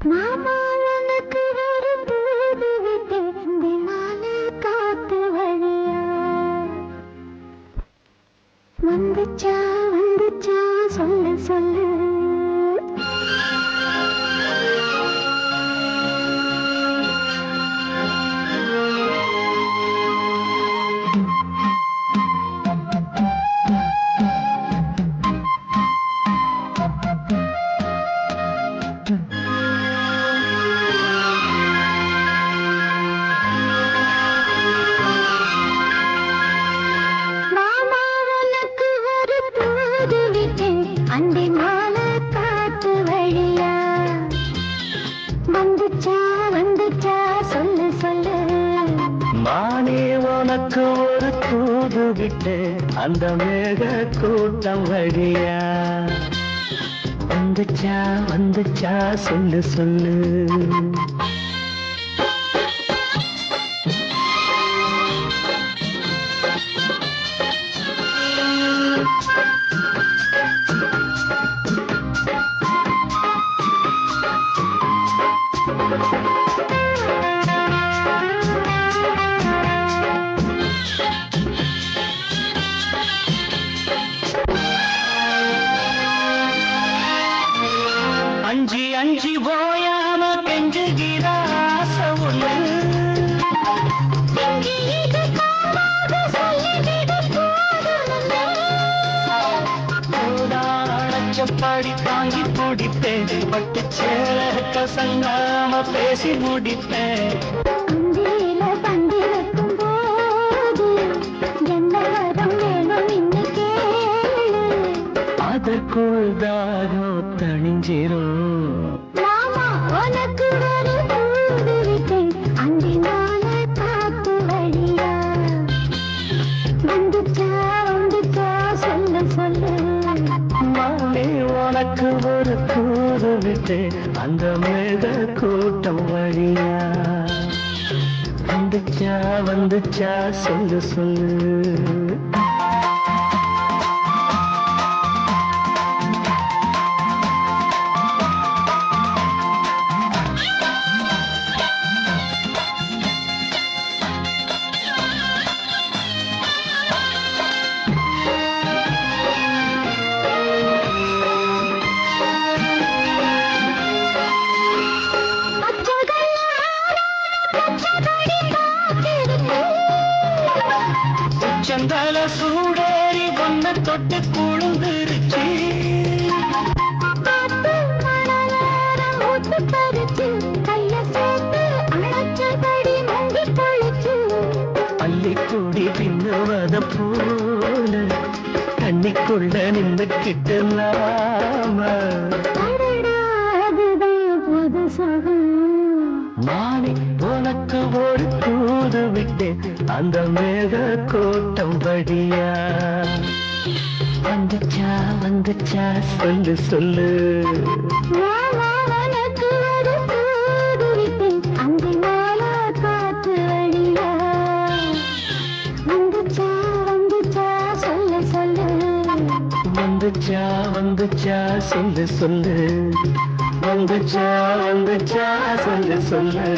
மாமா உனக்கு ஒரு தூது விட்டேன் தினால காத்து வழியா வந்துச்சா வந்துச்சா சொல்லு சொல்லு அண்டி மாலை காத்து வழியா வந்துச்சா வந்துச்சா சொல்லு சொல்லு மானே உனக்கு ஒரு தூது விட்டு அந்த மேக கூட்டம் வழியா வந்துச்சா வந்துச்சா சொல்லு சொல்லு அஞ்சி அஞ்சி போயாம கெஞ்சுகிற ஆசை ஒண்ணு அணைச்சப்படி தாங்கி பிடிப்பேன் பட்டு சேர கசங்காம பேசி முடிப்பேன் அதற்குள் தாகம் தணிஞ்சிரும் உனக்கு ஒரு தூது விட்டேன் அண்டி மாலை காத்து வழியா வந்துச்சா வந்துச்சா சொல்லு சொல்லு மானே உனக்கு ஒரு தூது விட்டேன் அந்த மேக கூட்டம் வழியா வந்துச்சா வந்துச்சா சொல்லு சொல்லு சந்தல சூடேறி ஒன்ன தொட்டு குழுந்துருச்சு பள்ளிக்கூடி பின்னுவத போல தண்ணிக்குள்ள நின்றுக்கிட்டு நாம மானே உனக்கு ஒரு தூது விட்டேன் அந்த மேக கூட்டம் வழியா வந்துச்சா வந்துச்சா சொல்லு சொல்லு உனக்கு ஒரு தூது விட்டேன் அண்டி மாலை காத்து வழியா வந்துச்சா வந்துச்சா சொல்லு சொல்லு வந்துச்சா வந்துச்சா சொல்லு சொல்லு வந்துச்சா வந்துச்சா சொல்லு சொல்லு